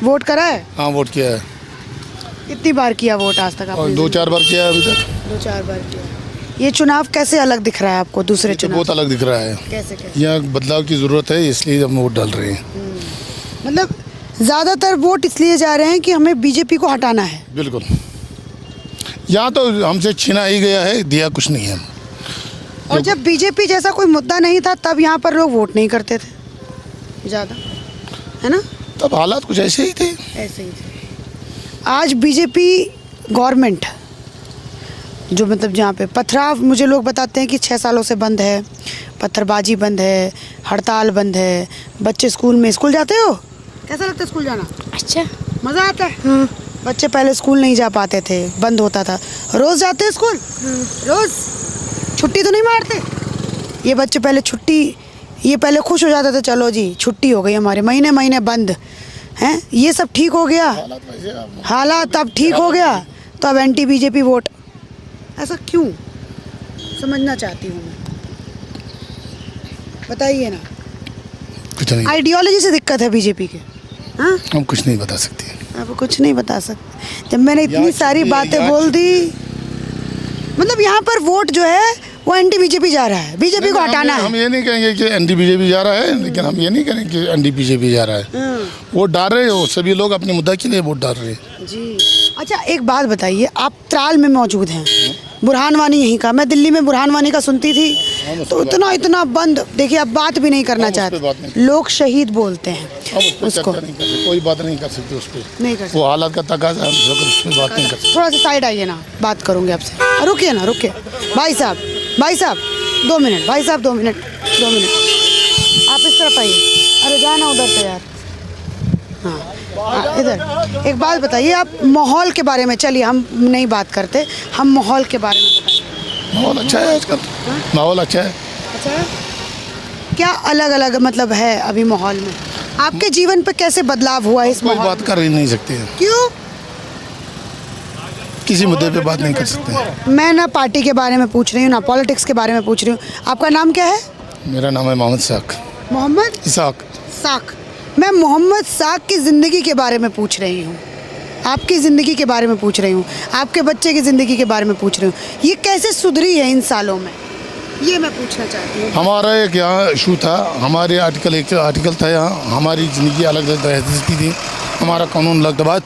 Vote करा है? हाँ वोट किया है। कितनी बार किया वोट आज तक आपने? 2-4 बार किया है अभी तक। 2-4 बार किया। ये चुनाव कैसे अलग दिख रहा है आपको दूसरे तो चुनाव? बहुत अलग दिख रहा है। कैसे? यहाँ बदलाव की ज़रूरत है, इसलिए हम वोट डाल रहे हैं। मतलब ज़्यादातर वोट इसलिए जा रहे हैं कि हमें बीजेपी को हटाना है। बिल्कुल। यहाँ तो हमसे छीना ही गया है, दिया कुछ नहीं है। और जब बीजेपी जैसा कोई मुद्दा नहीं था तब यहाँ पर लोग वोट नहीं करते थे ज़्यादा, है ना? तब हालात कुछ ऐसे ही थे। ऐसे ही थे। आज बीजेपी गवर्नमेंट जो मतलब जहाँ पे पथराव, मुझे लोग बताते हैं कि 6 सालों से बंद है, पत्थरबाजी बंद है, हड़ताल बंद है, बच्चे स्कूल जाते हो? कैसा लगता है स्कूल जाना? अच्छा, मज़ा आता है? बच्चे पहले स्कूल नहीं जा पाते थे, बंद होता था। रोज़ जाते हैं स्कूल? रोज़? छुट्टी तो नहीं मारते? ये बच्चे पहले ये पहले खुश हो जाते थे, चलो जी छुट्टी हो गई हमारे, महीने महीने बंद हैं। ये सब ठीक हो गया, हालात अब ठीक हो गया, तो अब एंटी बीजेपी वोट। ऐसा क्यों, समझना चाहती हूँ मैं, बताइए ना। कुछ नहीं, आइडियोलॉजी से दिक्कत है बीजेपी के? हाँ, हम कुछ नहीं बता सकते। आप कुछ नहीं बता सकते? जब मैंने इतनी सारी बातें बोल दी, मतलब यहाँ पर वोट जो है वो एंटी बीजेपी जा रहा है, बीजेपी को हटाना है। हम ये नहीं कहेंगे कि एंटी बीजेपी जा रहा है, लेकिन हम ये नहीं कहेंगे कि एंटी बीजेपी जा रहा है। वोट डाल रहे हो, सभी लोग अपने मुद्दा के लिए वोट डाल रहे हैं जी। अच्छा एक बात बताइए, आप त्राल में मौजूद हैं, बुरहान वानी यहीं का, मैं दिल्ली में बुरहान वानी का सुनती थी, तो इतना बंद, देखिए अब बात भी नहीं करना चाहते, लोग शहीद बोलते हैं उसको, कोई बात नहीं कर सकते उस पर, नहीं कर सकते। वो हालात का तकाजा है, उस पर बात नहीं कर सकते। थोड़ा सा साइड आइए ना, बात करूँगी आपसे। रुकिए ना, रुकिए भाई साहब 2 मिनट, भाई साहब 2 मिनट, आप इस तरफ आइए। अरे जाना उधर से यार। हाँ इधर। एक बात बताइए, आप माहौल के बारे में, चलिए हम नहीं बात करते, हम माहौल के बारे में बताइए। माहौल अच्छा है आजकल, माहौल अच्छा है। अच्छा है? क्या अलग अलग मतलब है अभी माहौल में? आपके जीवन पे कैसे बदलाव हुआ है इस कोई माहौल बात में? कर ही नहीं सकते हैं, क्यों? किसी मुद्दे पे बात नहीं कर सकते हैं। मैं ना पार्टी के बारे में पूछ रही हूँ, ना पॉलिटिक्स के बारे में पूछ रही हूँ। आपका नाम क्या है? मेरा नाम है मोहम्मद साक। मोहम्मद साक। मैं मोहम्मद साक की ज़िंदगी के बारे में पूछ रही हूँ, आपकी ज़िंदगी के बारे में पूछ रही हूँ, आपके बच्चे की ज़िंदगी के बारे में पूछ रही हूँ। ये कैसे सुधरी है इन सालों में, ये मैं पूछना चाहती हूँ। हमारा एक यहाँ इशू था, हमारे एक आर्टिकल था यहाँ, हमारी ज़िंदगी अलग रहती थी, हमारा कानून अलग था।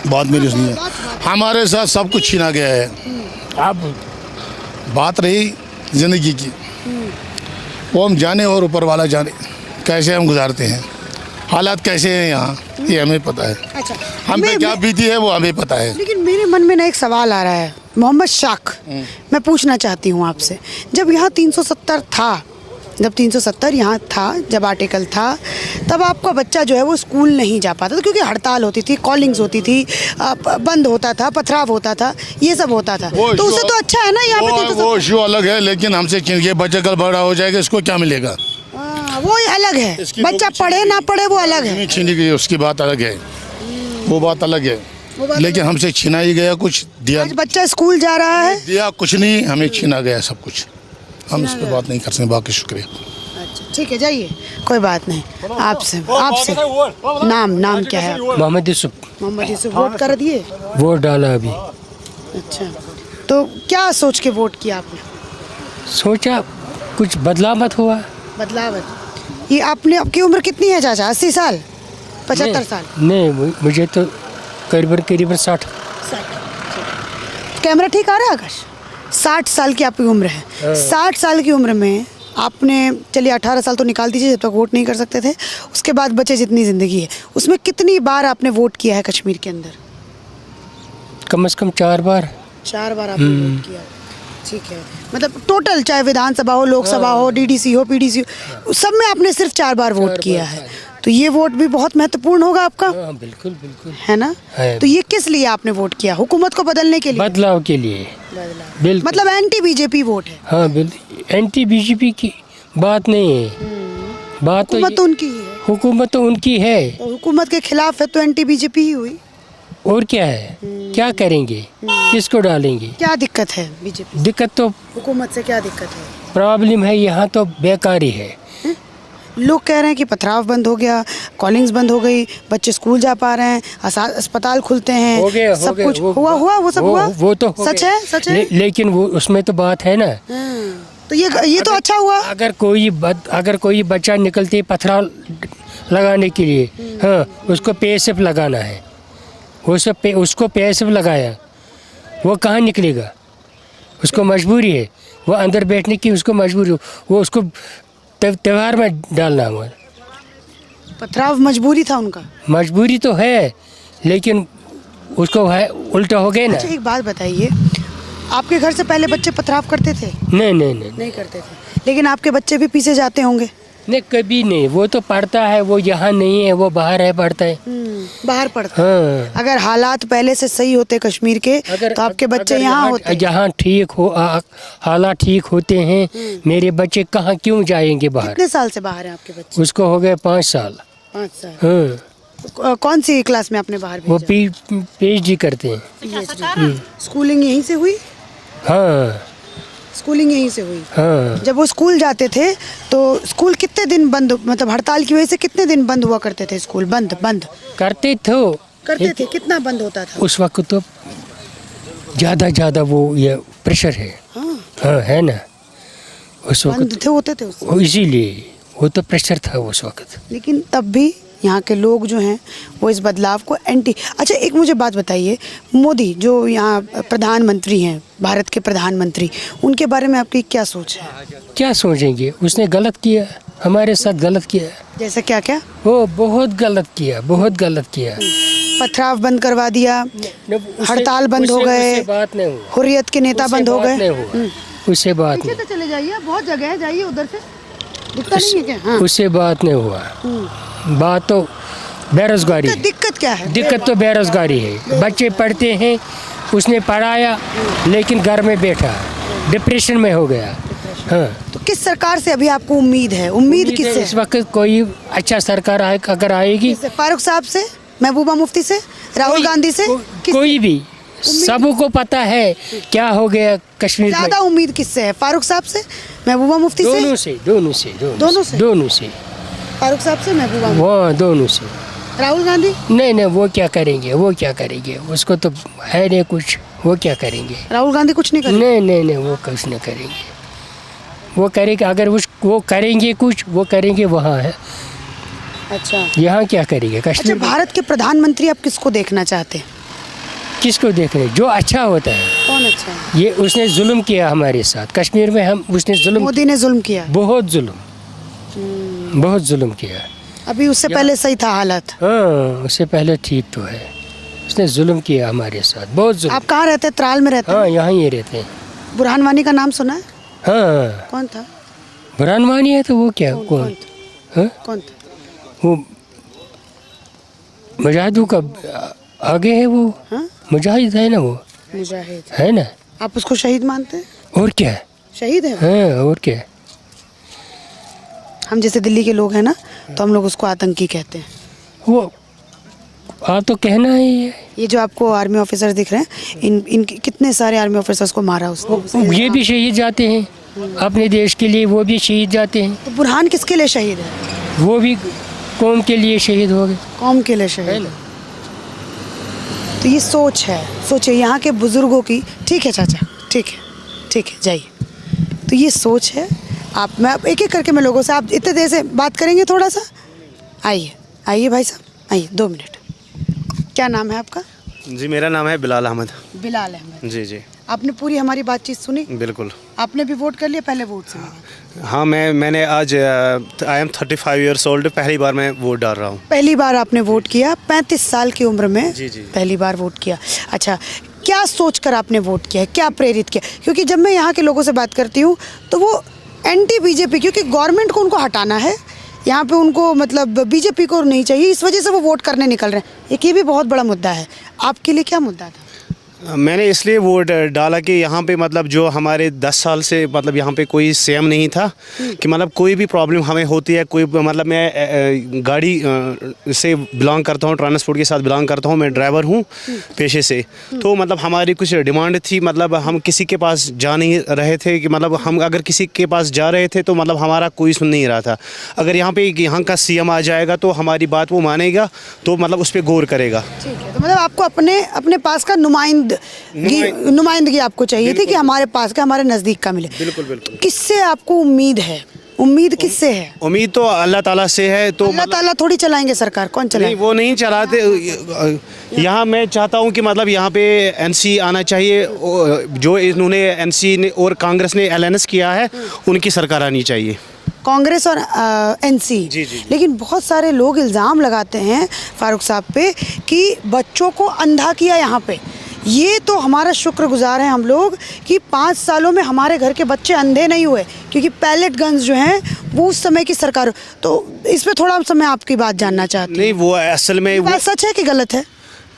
बात मेरी सुनिए, हमारे साथ सब कुछ छीना गया है। अब बात रही ज़िंदगी की, वो हम जाने और ऊपर वाला जाने कैसे हम गुजारते हैं, हालात कैसे हैं यहाँ, ये हमें पता है। अच्छा, हम पे क्या बीती है वो हमें पता है। लेकिन मेरे मन में ना एक सवाल आ रहा है मोहम्मद साक, मैं पूछना चाहती हूँ आपसे, जब यहाँ 370 था, जब 370 यहाँ था, जब आर्टिकल था, तब आपका बच्चा जो है वो स्कूल नहीं जा पाता था, क्योंकि हड़ताल होती थी, कॉलिंग्स होती थी, बंद होता था, पथराव होता था, ये सब होता था, तो उससे तो अच्छा है ना यहाँ पे। वो इशू अलग है, लेकिन हमसे छीन के बच्चा कल बड़ा हो जाएगा, इसको क्या मिलेगा? वो अलग है, बच्चा पढ़े ना पढ़े वो अलग है। छीनी गई उसकी बात अलग है, वो बात अलग है, लेकिन हमसे छीना ही गया कुछ, दिया। आज बच्चा स्कूल जा रहा है, दिया कुछ नहीं, हमें छीना गया सब कुछ। हम इस पर बात नहीं कर सकते, बाकी शुक्रिया। अच्छा ठीक है, जाइए, कोई बात नहीं। आपसे नाम क्या है? मोहम्मद यूसुफ। मोहम्मद यूसुफ। वोट कर दिए? वोट डाला अभी। अच्छा, तो क्या सोच के वोट किया आपने? सोचा कुछ बदलाव मत हुआ। बदलाव? ये आपकी उम्र कितनी है चाचा? 80 साल? 75 साल? नहीं, मुझे तो करीबन 60। कैमरा ठीक आ रहा है आकाश? 60 साल की आपकी उम्र है। 60 साल की उम्र में आपने, चलिए 18 साल तो निकाल दीजिए, जब तक वोट नहीं कर सकते थे, उसके बाद बचे जितनी ज़िंदगी है, उसमें कितनी बार आपने वोट किया है कश्मीर के अंदर? कम से कम 4 बार। 4 बार आपने वोट किया, ठीक है। मतलब टोटल, चाहे विधानसभा हो, लोकसभा हो, डीडीसी हो, पीडीसी हो, सब में आपने सिर्फ 4 बार वोट किया है, तो ये वोट भी बहुत महत्वपूर्ण होगा आपका। बिल्कुल बिल्कुल, है ना? तो ये किस लिए आपने वोट किया? हुकूमत को बदलने के लिए? बदलाव के लिए। बिल्कुल, मतलब एंटी बीजेपी वोट है? हाँ बिल्कुल, एंटी बीजेपी की बात नहीं है, बात हुकूमत तो उनकी ही है। हुकूमत तो उनकी है, तो हुकूमत के खिलाफ है तो एंटी बीजेपी ही हुई। और क्या है, क्या करेंगे, किसको डालेंगे? क्या दिक्कत है बीजेपी? दिक्कत तो हुकूमत से क्या दिक्कत है? प्रॉब्लम है यहाँ तो बेकारी है। लोग कह रहे हैं कि पथराव बंद हो गया, कॉलिंग्स बंद हो गई, बच्चे स्कूल जा पा रहे हैं, अस्पताल खुलते हैं, हो गया, सब कुछ हुआ वो सब हुआ। वो तो हो सच गया। है, सच है। लेकिन वो उसमें तो बात है ना, तो ये तो अच्छा हुआ। अगर कोई बच्चा निकलते पथराव लगाने के लिए, हाँ, उसको पेएसएफ लगाना है, उसको पेएसएफ लगाया, वो कहाँ निकलेगा? उसको मजबूरी है, वो अंदर बैठने की उसको मजबूरी, वो उसको त्यौहार में डालना हुआ। पथराव मजबूरी था उनका। मजबूरी तो है, लेकिन उसको है उल्टा हो गया ना। अच्छा एक बात बताइए, आपके घर से पहले बच्चे पथराव करते थे? नहीं करते थे, लेकिन आपके बच्चे भी पीछे जाते होंगे? नहीं, कभी नहीं। वो तो पढ़ता है, वो यहाँ नहीं है, वो बाहर है, पढ़ता है। बाहर पढ़ता है। हाँ। अगर हालात पहले से सही होते कश्मीर के, तो आपके बच्चे यहाँ होते। यहाँ ठीक हो, हालात ठीक होते हैं, मेरे बच्चे कहाँ क्यों जाएंगे बाहर? कितने साल से बाहर हैं आपके बच्चे? उसको हो गए 5 साल। 5 साल। हाँ। कौन सी क्लास में आपने बाहर वो भेजा? PhD करते हैं। स्कूलिंग यहीं से हुई? हाँ स्कूलिंग यहीं से हुई। हाँ। जब वो स्कूल जाते थे तो स्कूल कितने दिन बंद, मतलब हड़ताल की वजह से कितने दिन बंद हुआ करते थे? स्कूल बंद करते थे? कितना बंद होता था उस वक्त? तो ज़्यादा वो ये प्रेशर है। हाँ है ना, उस वक्त होते थे इसीलिए वो तो प्रेशर था उस वक्त। लेकिन तब भी यहाँ के लोग जो हैं वो इस बदलाव को एंटी। अच्छा एक मुझे बात बताइए, मोदी जो यहाँ प्रधानमंत्री हैं, भारत के प्रधानमंत्री, उनके बारे में आपकी क्या सोच है? क्या सोचेंगे? उसने गलत किया, हमारे साथ गलत किया। जैसे क्या क्या? वो बहुत गलत किया। पथराव बंद करवा दिया, हड़ताल बंद हो गए, बात नहीं हुई। हुर्रियत के नेता बंद हो गए। उससे बात नहीं। चले जाइए, बहुत जगह है, जाइए उधर से, दिखता नहीं है क्या? हाँ। उससे बात नहीं हुआ। बात तो बेरोजगारी। दिक्कत क्या है? दिक्कत तो बेरोजगारी है। बच्चे पढ़ते हैं, उसने पढ़ाया लेकिन घर में बैठा, डिप्रेशन में हो गया। हाँ। तो किस सरकार से अभी आपको उम्मीद है? उम्मीद किससे? इस वक्त कोई अच्छा सरकार अगर आएगी, फारूक साहब से, महबूबा मुफ्ती से, राहुल गांधी से, कोई भी, सबको पता है क्या हो गया कश्मीर में। ज्यादा उम्मीद किससे है? फारूक साहब से, महबूबा मुफ्ती से? दोनों से। फारूक साहब से, महबूबा मुफ्ती? वो दोनों से। राहुल गांधी? नहीं, वो क्या करेंगे? उसको तो है नहीं कुछ, वो क्या करेंगे? राहुल गांधी कुछ नहीं करेंगे? नहीं, वो कुछ नहीं करेंगे। वो करेंगे, अगर वो करेंगे कुछ, वो करेंगे वहाँ है। अच्छा, यहाँ क्या करेंगे कश्मीर? अच्छा, भारत के प्रधानमंत्री आप किसको देखना चाहते हैं? किसको देख रहे? जो अच्छा होता है। कौन अच्छा है? ये उसने जुल्म किया हमारे साथ कश्मीर में, उसने जुल्म, मोदी ने जुल्म किया, बहुत जुल्म किया। अभी उससे पहले सही था हालत? हाँ, उससे पहले ठीक तो है। उसने जुल्म किया हमारे साथ, बहुत जुल्म। आप कहाँ रहते हैं? त्राल में रहते हैं? हाँ, यहाँ ही रहते हैं। बुरहान वानी का नाम सुना है? हाँ। कौन था? बुरहान वानी है तो वो क्या? कौन था? वो मुजाहिदों का आगे है वो। हाँ? मुजाहिद है ना वो। मुजाहिद है ना। आप उसको शहीद मानते हैं? और क्या? शहीद है? हाँ, और क्या? हम जैसे दिल्ली के लोग हैं ना, तो हम लोग उसको आतंकी कहते हैं। वो तो कहना ही है। ये जो आपको आर्मी ऑफिसर दिख रहे हैं, इन कितने सारे आर्मी ऑफिसर्स को मारा उसने। ये भी शहीद जाते हैं अपने देश के लिए, वो भी शहीद जाते हैं। तो बुरहान किसके लिए शहीद है? वो भी कौम के लिए शहीद हो गए। कौम के लिए शहीद। तो ये सोच है, सोचिए यहाँ के बुजुर्गों की। ठीक है चाचा, ठीक है, जाइए। तो ये सोच है। मैं एक एक करके मैं लोगों से, आप इतने देर से बात करेंगे थोड़ा सा? आइए भाई साहब, आइए 2 मिनट। क्या नाम है आपका? जी, मेरा नाम है बिलाल अहमद। बिलाल अहमद जी। आपने पूरी हमारी बातचीत सुनी? बिल्कुल। आपने भी वोट कर लिया? पहले वोट से? हाँ, मैंने आज आई एम 35 ईयर्स ओल्ड, पहली बार मैं वोट डाल रहा हूँ। पहली बार आपने वोट किया? 35 साल की उम्र में? जी। पहली बार वोट किया। अच्छा, क्या सोचकर आपने वोट किया है? क्या प्रेरित किया? क्योंकि जब मैं यहाँ के लोगों से बात करती हूँ तो वो एंटी बीजेपी, क्योंकि गवर्नमेंट को उनको हटाना है यहाँ पे, उनको मतलब बीजेपी को नहीं चाहिए, इस वजह से वो वोट करने निकल रहे हैं। एक ये भी बहुत बड़ा मुद्दा है। आपके लिए क्या मुद्दा था? मैंने इसलिए वोट डाला कि यहाँ पे मतलब जो हमारे 10 साल से मतलब यहाँ पे कोई सीएम नहीं था कि मतलब कोई भी प्रॉब्लम हमें होती है, कोई मतलब मैं गाड़ी से बिलोंग करता हूँ, ट्रांसपोर्ट के साथ बिलोंग करता हूँ, मैं ड्राइवर हूँ पेशे से। तो मतलब हमारी कुछ डिमांड थी, मतलब हम किसी के पास जा नहीं रहे थे कि मतलब हम अगर किसी के पास जा रहे थे तो मतलब हमारा कोई सुन नहीं रहा था। अगर यहाँ पे यहाँ का सीएम आ जाएगा तो हमारी बात वो मानेगा, तो मतलब उस पर गौर करेगा। ठीक है, तो मतलब आपको अपने पास का नुमाइंदगी आपको चाहिए थी कि हमारे पास का, हमारे नज़दीक का मिले। बिल्कुल बिल्कुल। किससे आपको उम्मीद है? उम्मीद किससे है? उम्मीद तो अल्लाह ताला से है। तो अल्लाह ताला थोड़ी चलाएंगे सरकार, कौन नहीं, चलाएगा? वो नहीं चलाते। यहाँ मैं चाहता हूँ कि मतलब यहाँ पे एनसी आना चाहिए, जो इन्होंने एनसी ने और कांग्रेस ने अलायंस किया है उनकी सरकार आनी चाहिए। कांग्रेस और एनसी। जी, जी। लेकिन बहुत सारे लोग इल्ज़ाम लगाते हैं फारूक साहब पे कि बच्चों को अंधा किया यहाँ पे। ये तो हमारा शुक्रगुजार है हम लोग कि 5 सालों में हमारे घर के बच्चे अंधे नहीं हुए, क्योंकि पैलेट गन्स जो हैं वो उस समय की सरकार। तो इस पे थोड़ा सा मैं आपकी बात जानना चाहती हूँ। नहीं, वो असल में बात सच है कि गलत है?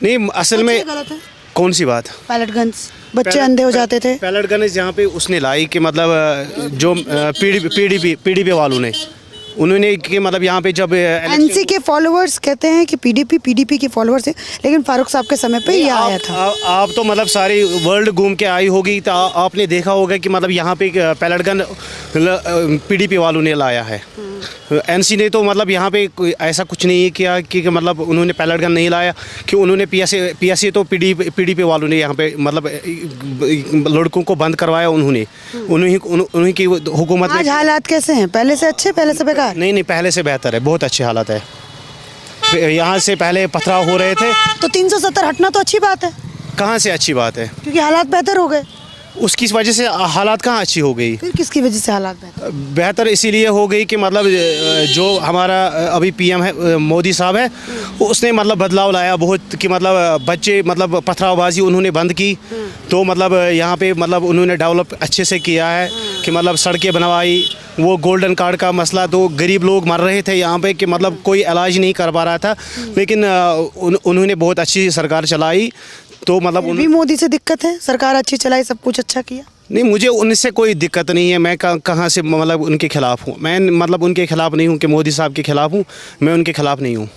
नहीं, असल में गलत है। कौन सी बात? पैलेट गन्स, बच्चे अंधे हो जाते थे। पैलेट गन यहाँ पे उसने लाई कि मतलब जो पीडीपी वालों ने, उन्होंने कि मतलब यहाँ पे जब एनसी के फॉलोअर्स कहते हैं कि पीडीपी के फॉलोअर्स हैं, लेकिन फारूक साहब के समय पे ये आया था। आप तो मतलब सारी वर्ल्ड घूम के आई होगी, तो आपने देखा होगा कि मतलब यहाँ पे पैलेट गन पीडीपी वालों ने लाया है। एनसी ने तो मतलब यहाँ पे ऐसा कुछ नहीं किया कि मतलब उन्होंने पैलेट गन नहीं लाया, कि उन्होंने पीएसए तो पीडीपी वालों ने यहाँ पे मतलब लड़कों को बंद करवाया। उन्हीं की हुकूमत में। आज हालात कैसे हैं? पहले से अच्छे, पहले से बेकार? नहीं, पहले से बेहतर है, बहुत अच्छे हालात है। यहाँ से पहले पथराव हो रहे थे। तो 370 हटना तो अच्छी बात है। कहाँ से अच्छी बात है? क्योंकि हालात बेहतर हो गए। उसकी वजह से हालात कहाँ अच्छी हो गई? फिर किसकी वजह से हालात बेहतर? बेहतर इसीलिए हो गई कि मतलब जो हमारा अभी पीएम है, मोदी साहब है, उसने मतलब बदलाव लाया बहुत, कि मतलब बच्चे मतलब पथरावबाजी उन्होंने बंद की। तो मतलब यहाँ पे मतलब उन्होंने डेवलप अच्छे से किया है कि मतलब सड़कें बनवाई। वो गोल्डन कार्ड का मसला, तो गरीब लोग मर रहे थे यहाँ पे कि मतलब कोई इलाज नहीं कर पा रहा था, लेकिन उन्होंने बहुत अच्छी सरकार चलाई। तो मतलब भी मोदी से दिक्कत है? सरकार अच्छी चलाई, सब कुछ अच्छा किया? नहीं, मुझे उनसे कोई दिक्कत नहीं है। मैं कहाँ से मतलब उनके खिलाफ हूँ? मैं मतलब उनके खिलाफ नहीं हूँ कि मोदी साहब के खिलाफ हूँ, मैं उनके खिलाफ नहीं हूँ।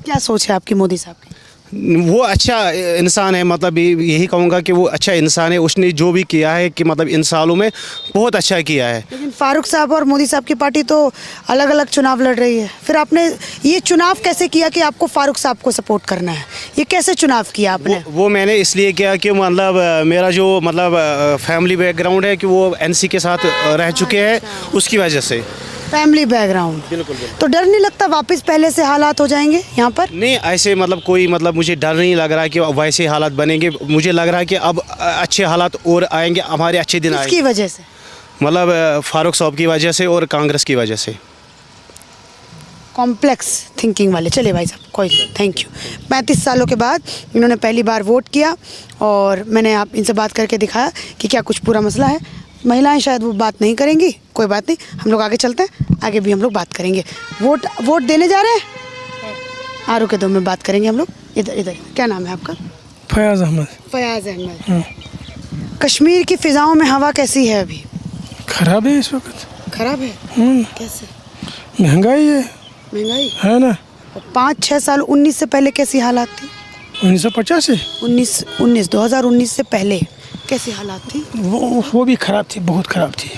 क्या सोच है आपकी मोदी साहब की? वो अच्छा इंसान है, मतलब यही कहूँगा कि वो अच्छा इंसान है। उसने जो भी किया है कि मतलब इन सालों में बहुत अच्छा किया है। लेकिन फारूक साहब और मोदी साहब की पार्टी तो अलग अलग चुनाव लड़ रही है। फिर आपने ये चुनाव कैसे किया कि आपको फारूक साहब को सपोर्ट करना है? ये कैसे चुनाव किया आपने? वो मैंने इसलिए किया कि मतलब मेरा जो मतलब फैमिली बैकग्राउंड है कि वो एनसी के साथ रह चुके हैं, उसकी वजह से। Family background. बिल्कुल। तो डर नहीं लगता वापस पहले से हालात हो जाएंगे यहाँ पर? नहीं, ऐसे मतलब कोई मतलब मुझे डर नहीं लग रहा है कि वैसे हालात बनेंगे। मुझे लग रहा है कि अब अच्छे हालात और आएंगे, हमारे अच्छे दिन आएंगे। किसकी वजह से? मतलब फारूक साहब की वजह से और कांग्रेस की वजह से। कॉम्प्लेक्स थिंकिंग वाले। चलिए भाई साहब, कोई थैंक यू। 35 सालों के बाद इन्होंने पहली बार वोट किया और मैंने आप इनसे बात करके दिखाया कि क्या कुछ पूरा मसला है। महिलाएं शायद वो बात नहीं करेंगी, कोई बात नहीं, हम लोग आगे चलते हैं, आगे भी हम लोग बात करेंगे। वोट देने जा रहे हैं? आरू के 2 में बात करेंगे हम लोग। इधर क्या नाम है आपका? फयाज अहमद। फयाज अहमद। कश्मीर की फिजाओं में हवा कैसी है अभी? खराब है इस वक्त। खराब है? कैसे? महंगाई है। महंगाई है ना। 5-6 साल 19 से पहले कैसी हालात थी? 1950 से 2019 से पहले कैसी हालात थी? वो भी खराब थी, बहुत खराब थी।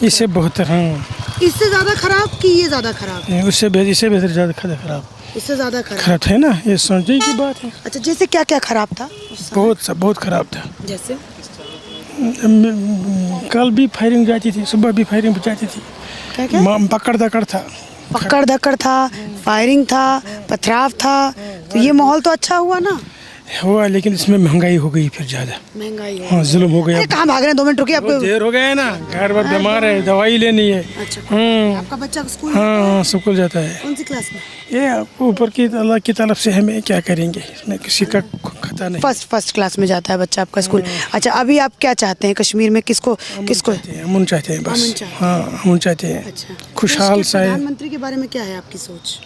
इससे बेहतर। हाँ, इससे ज़्यादा खराब कि ये ज़्यादा खराब? इससे बेहतर ज़्यादा खराब। इससे ज़्यादा खराब है ना, ये सोचने की बात है। अच्छा, जैसे क्या क्या खराब था? बहुत खराब था। जैसे कल भी फायरिंग जाती थी, सुबह भी फायरिंग जाती थी। क्या? पकड़ धकड़ था, फायरिंग था, पथराव था। तो ये माहौल तो अच्छा हुआ ना? हुआ, लेकिन इसमें महंगाई हो गई फिर ज़्यादा। महंगाई हो? हाँ, जुल्म हो गया। कहाँ भाग रहे हैं? 2 मिनट रुकिए। आपको देर हो गया है ना, घर पर बीमार है, दवाई लेनी है। अच्छा, आपका बच्चा स्कूल? हाँ, स्कूल जाता है। कौन सी क्लास में? ये ऊपर की अल्लाह की तरफ से हमें क्या करेंगे, इसमें किसी का खता नहीं। फर्स्ट क्लास में जाता है बच्चा आपका स्कूल। अच्छा, अभी आप क्या चाहते हैं कश्मीर में? किसको अमन चाहते हैं बस। हाँ, अमन चाहते हैं। अच्छा, खुशहाल सा है। प्रधानमंत्री के बारे में क्या है आपकी सोच?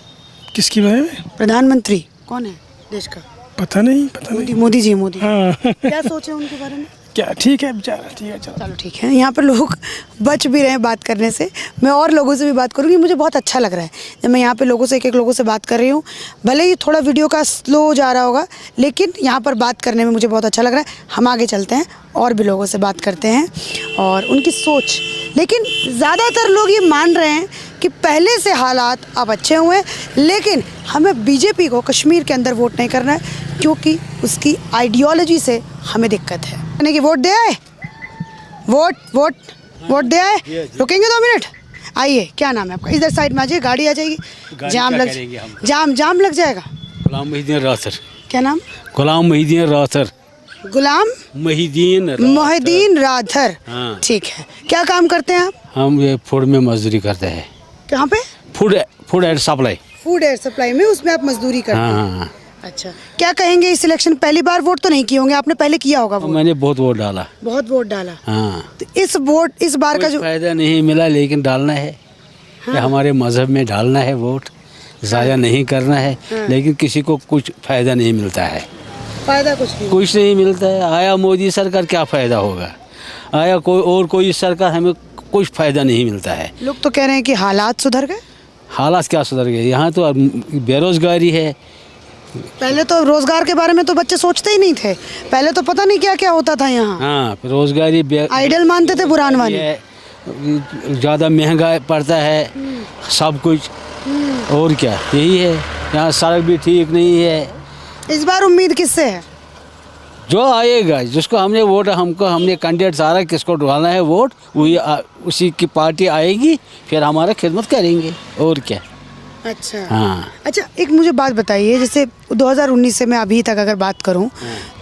किसके बारे में? प्रधानमंत्री कौन है देश का? पता नहीं, पता नहीं। मोदी जी, मोदी हाँ क्या सोचे उनके बारे में? क्या, ठीक है बेचारा, ठीक है, चलो। चलो ठीक है, यहाँ पर लोग बच भी रहे हैं बात करने से। मैं और लोगों से भी बात करूँगी, मुझे बहुत अच्छा लग रहा है जब मैं यहाँ पे लोगों से एक एक लोगों से बात कर रही हूँ। भले ही थोड़ा वीडियो का स्लो जा रहा होगा, लेकिन यहाँ पर बात करने में मुझे बहुत अच्छा लग रहा है। हम आगे चलते हैं और भी लोगों से बात करते हैं और उनकी सोच। लेकिन ज़्यादातर लोग ये मान रहे हैं कि पहले से हालात अब अच्छे हुए हैं, लेकिन हमें बीजेपी को कश्मीर के अंदर वोट नहीं करना है क्योंकि उसकी आइडियोलॉजी से हमें दिक्कत है। यानी कि वोट दे आए, वोट दे आए। रुकेंगे 2 मिनट? आइए, क्या नाम है आपका? इधर साइड में आ जाइए, गाड़ी आ जाएगी, जाम लग जाएगा। गुलाम मोहिद्दीन राथर। क्या नाम? गुलाम मोहिद्दीन राथर। गुलाम मोहिद्दीन राथर। हाँ। ठीक है, क्या काम करते हैं आप? हम ये फूड में मजदूरी करते हैं। कहाँ पे? Food and supply. Food air supply में, उसमें आप मजदूरी करते हैं? हाँ। अच्छा, क्या कहेंगे इस इलेक्शन? पहली बार वोट तो नहीं किए होंगे आपने, पहले किया होगा वोट? मैंने बहुत वोट डाला। बहुत वोट डाला। हाँ। तो इस बार का जो फायदा नहीं मिला, लेकिन डालना है। हाँ। हमारे मजहब में डालना है वोट, ज़ाया नहीं करना है। हाँ। लेकिन किसी को कुछ फायदा नहीं मिलता है। फायदा कुछ नहीं मिलता है। आया मोदी सरकार, क्या फायदा होगा? आया कोई सरकार, हमें कुछ फायदा नहीं मिलता है। लोग तो कह रहे हैं कि हालात सुधर गए। हालात क्या सुधर गए? यहाँ तो बेरोजगारी है। पहले तो रोजगार के बारे में तो बच्चे सोचते ही नहीं थे। पहले तो पता नहीं क्या क्या होता था यहाँ। हाँ, रोजगारी आइडल मानते थे बुरान वाले। ज़्यादा महंगा पड़ता है सब कुछ, और क्या, यही है। यहाँ सड़क भी ठीक नहीं है। इस बार उम्मीद किससे है? जो आएगा, जिसको हमने हमने कैंडिडेट सारा किसको डालना है वोट, वही उसी की पार्टी आएगी, फिर हमारा खिदमत करेंगे, और क्या। अच्छा। हाँ। अच्छा, एक मुझे बात बताइए, जैसे 2019 से मैं अभी तक अगर बात करूं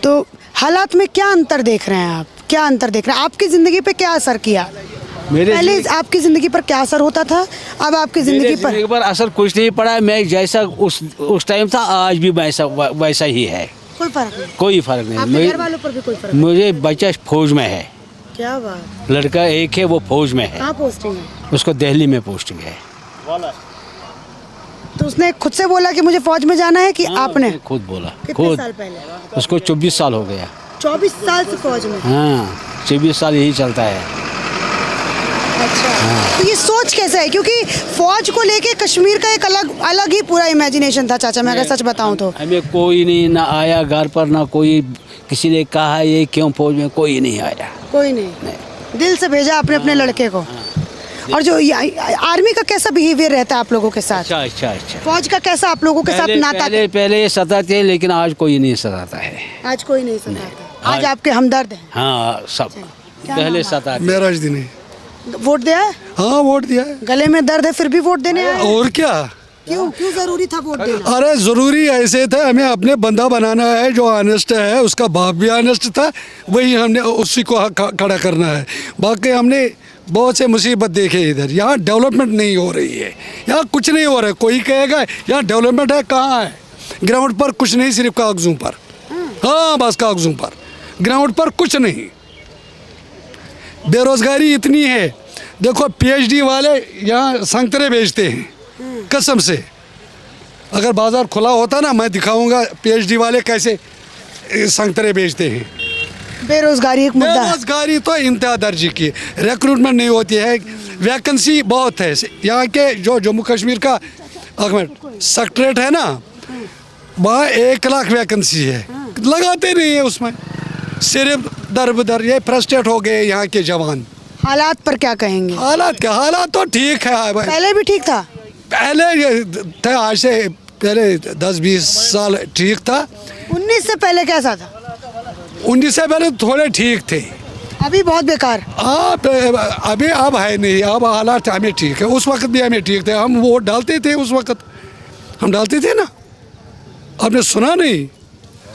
तो हालात में क्या अंतर देख रहे हैं आप? क्या अंतर देख रहे हैं? आपकी ज़िंदगी पे क्या असर किया? पहले आपकी ज़िंदगी पर क्या असर होता था, अब आपकी ज़िंदगी पर असर कुछ नहीं पड़ा। मैं जैसा उस टाइम था, आज भी वैसा ही है। कोई फर्क नहीं? कोई फर्क नहीं। आपके घर वालों पर भी कोई फर्क नहीं? मुझे बच्चा फौज में है। क्या बात? लड़का एक है, वो फौज में है। कहाँ पोस्टिंग है? उसको दिल्ली में पोस्टिंग है। तो उसने खुद से बोला कि मुझे फौज में जाना है कि आपने खुद बोला? कितने साल पहले? उसको 24 साल हो गया। 24 साल से फौज में? हाँ, 24 साल यही चलता है। अच्छा। हाँ। तो ये सोच कैसे है? क्योंकि फौज को लेके कश्मीर का एक अलग ही पूरा इमेजिनेशन था चाचा, मैं अगर सच बताऊं तो। हमें कोई नहीं ना आया घर पर, ना कोई किसी ने कहा ये क्यों फौज में, कोई नहीं आया। कोई नहीं। दिल से भेजा आपने अपने लड़के को। और जो आर्मी का कैसा बिहेवियर रहता है आप लोगों के साथ? अच्छा। फौज का कैसा आप लोगों के साथ नाता? पहले ये सताते, लेकिन आज कोई नहीं सताता है। आज कोई नहीं सताता। आज आपके हमदर्द हैं। हाँ, सब पहले सताते। मेरा दिन है। वोट दिया है? हाँ, वोट दिया है। गले में दर्द है फिर भी वोट देने आए? और क्या? क्यों जरूरी था वोट देना? अरे जरूरी ऐसे था, हमें अपने बंदा बनाना है जो ऑनेस्ट है। उसका बाप भी ऑनेस्ट था, वही हमने उसी को खड़ा करना है। बाकी हमने बहुत से मुसीबत देखे इधर। यहाँ डेवलपमेंट नहीं हो रही है, यहाँ कुछ नहीं हो रहा है। कोई कहेगा यहाँ डेवलपमेंट है, कहाँ है? ग्राउंड पर कुछ नहीं, सिर्फ कागजों पर। हाँ, बस कागजों पर, ग्राउंड पर कुछ नहीं। बेरोजगारी इतनी है, देखो PhD वाले यहाँ संतरे बेचते हैं, कसम से। अगर बाजार खुला होता ना, मैं दिखाऊंगा PhD वाले कैसे संतरे बेचते हैं। बेरोजगारी एक मुद्दा है। बेरोजगारी तो इंतहा दर्जे की, रिक्रूटमेंट नहीं होती है, वैकेंसी बहुत है। यहाँ के जो जम्मू कश्मीर का सेक्रेटरीट है ना, वहाँ 1 लाख वैकेंसी है, लगाते नहीं है उसमें। सिर्फ दर बदर ये फ्रस्ट्रेट हो गए यहाँ के जवान। हालात पर क्या कहेंगे? हालात क्या, हालात तो ठीक है। पहले भी ठीक था? पहले ये था, आज से पहले 10-20 साल ठीक था। 19 से पहले कैसा था? 19 से पहले थोड़े ठीक थे, अभी बहुत बेकार। अभी अब है नहीं। अब हालात हमें ठीक है, उस वक्त भी हमें ठीक थे। हम वोट डालते थे, उस वक्त हम डालते थे ना। आपने सुना नहीं?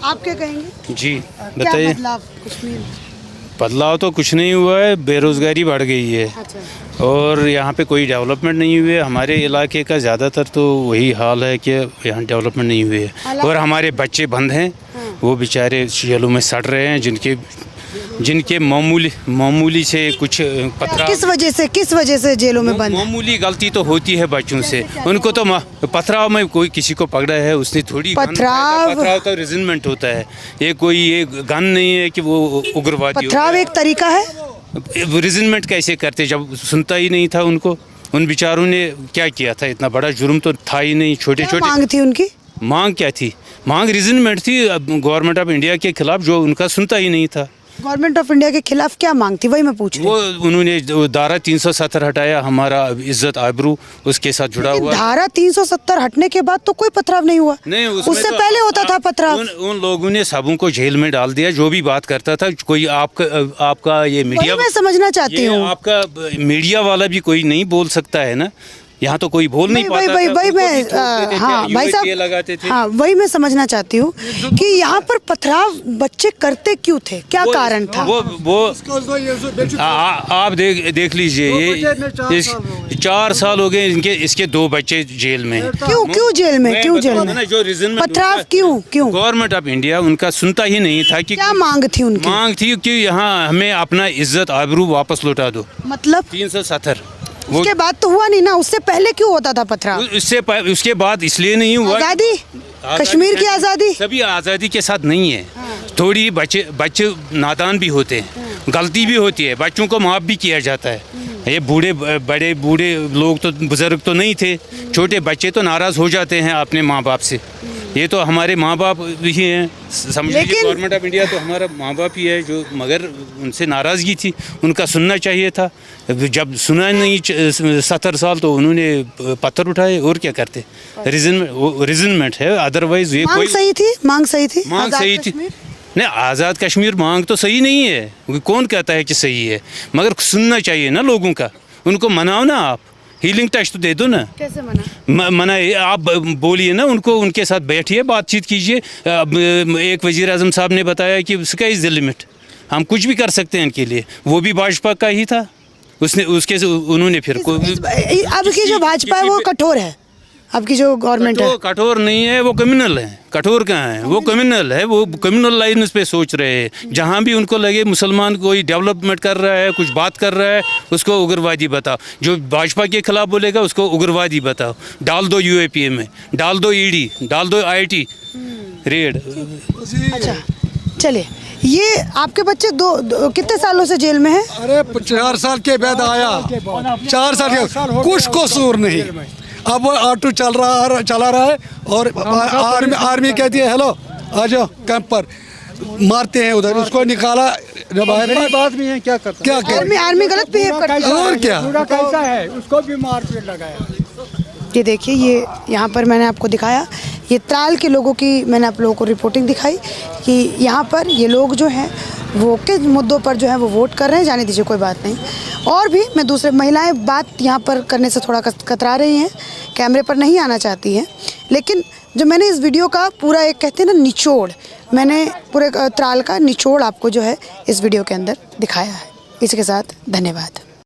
आप क्या कहेंगे? जी बताइए। बदलाव तो कुछ नहीं हुआ है, बेरोज़गारी बढ़ गई है। अच्छा। और यहाँ पे कोई डेवलपमेंट नहीं हुई है। हमारे इलाके का ज़्यादातर तो वही हाल है कि यहाँ डेवलपमेंट नहीं हुई है। और हमारे बच्चे बंद हैं, वो बेचारे जेलों में सड़ रहे हैं, जिनके जिनके मामूली से कुछ पथराव, किस वजह से जेलों में बंद? मामूली गलती तो होती है बच्चों से, उनको तो पथराव में कोई किसी को पकड़ा है, उसने थोड़ी पथराव तो रिजनमेंट होता है, ये कोई गन नहीं है कि वो उग्रवादी। पथराव एक तरीका है, रिजनमेंट कैसे करते जब सुनता ही नहीं था उनको। उन बेचारों ने क्या किया था, इतना बड़ा जुर्म तो था ही नहीं। छोटे छोटे मांग थी उनकी, मांग क्या थी? मांग रिजनमेंट थी गवर्नमेंट ऑफ इंडिया के खिलाफ, जो उनका सुनता ही नहीं था। गवर्नमेंट ऑफ इंडिया के खिलाफ क्या मांग थी, वही मैं पूछ रही हूँ। वो उन्होंने धारा 370 हटाया, हमारा इज्जत आबरू उसके साथ जुड़ा हुआ। धारा 370 हटने के बाद तो कोई पथराव नहीं हुआ, नहीं उससे पहले होता था पथराव। उन लोगों ने सबों को जेल में डाल दिया, जो भी बात करता था। कोई आपका ये मीडिया, मैं समझना चाहती हूँ, आपका मीडिया वाला भी कोई नहीं बोल सकता है ना, यहाँ तो कोई बोल नहीं पाता। वही मैं, हाँ भाई साहब लगाते थे। हाँ वही मैं समझना चाहती हूँ कि यहाँ पर पथराव बच्चे करते क्यों थे, क्या कारण था? वो आप देख लीजिए, ये 4 साल हो गए इसके 2 बच्चे जेल में। क्यों जेल में? जो रीजन पथराव क्यों? गवर्नमेंट ऑफ इंडिया उनका सुनता ही नहीं था कि क्या मांग थी उनकी? मांग थी कि यहाँ हमें अपना इज्जत आबरू वापस लौटा दो। मतलब 370 उसके बाद तो हुआ नहीं ना, उससे पहले क्यों होता था पथराव? उसके बाद इसलिए नहीं हुआ। आज़ादी, कश्मीर की आज़ादी, सभी आज़ादी के साथ नहीं है। थोड़ी बच्चे नादान भी होते हैं, गलती भी होती है, बच्चों को माफ़ भी किया जाता है। ये बूढ़े लोग तो, बुजुर्ग तो नहीं थे, छोटे बच्चे तो नाराज़ हो जाते हैं अपने माँ बाप से। ये तो हमारे माँ बाप ही हैं, समझ लीजिए गवर्नमेंट ऑफ इंडिया तो हमारा माँ बाप ही है, जो मगर उनसे नाराज़गी थी, उनका सुनना चाहिए था। जब सुना नहीं 70 साल तो उन्होंने पत्थर उठाए, और क्या करते? रिजनमेंट है, अदरवाइज ये कोई मांग सही थी। नहीं, आज़ाद कश्मीर मांग तो सही नहीं है, कौन कहता है कि सही है, मगर सुनना चाहिए ना लोगों का, उनको मनाओ ना आप, हीलिंग टच तो दे दो ना। कैसे मना? आप बोलिए ना उनको, उनके साथ बैठिए, बातचीत कीजिए। एक वज़ीर आज़म साहब ने बताया कि स्काई इज़ द लिमिट, हम कुछ भी कर सकते हैं इनके लिए। वो भी भाजपा का ही था, उन्होंने फिर अब की जो भाजपा है वो कठोर है, अब की जो गवर्नमेंट है कठोर नहीं है, वो कम्युनल है। कठोर कहाँ है? वो कम्युनल है, वो कम्युनल लाइन पे सोच रहे हैं। जहाँ भी उनको लगे मुसलमान कोई डेवलपमेंट कर रहा है, कुछ बात कर रहा है, उसको उग्रवादी बताओ। जो भाजपा के खिलाफ बोलेगा उसको उग्रवादी बताओ। डाल दो UAPA में, डाल दो ED, डाल दो IT रेड। अच्छा चलिए, ये आपके बच्चे कितने सालों से जेल में है? अरे 4 साल के बाद आया, 4 साल के, कुछ कसूर नहीं। अब वो ऑटो चला रहा है और आर्मी कहती है हेलो आ जाओ कैंप पर, मारते हैं उधर, उसको निकाला बाहर। बात भी है, क्या करता? क्या आर्मी गलत बिहेव करती है, और क्या? कैसा है, उसको भी मार पीट लगाया। ये देखिए, ये यहाँ पर मैंने आपको दिखाया, ये त्राल के लोगों की मैंने आप लोगों को रिपोर्टिंग दिखाई कि यहाँ पर ये लोग जो हैं वो किस मुद्दों पर जो है वो वोट कर रहे हैं, जाने दीजिए, कोई बात नहीं। और भी मैं दूसरे महिलाएं बात यहाँ पर करने से थोड़ा कतरा रही हैं, कैमरे पर नहीं आना चाहती हैं, लेकिन जो मैंने इस वीडियो का पूरा एक कहते हैं ना निचोड़, मैंने पूरे त्राल का निचोड़ आपको जो है इस वीडियो के अंदर दिखाया है। इसके साथ धन्यवाद।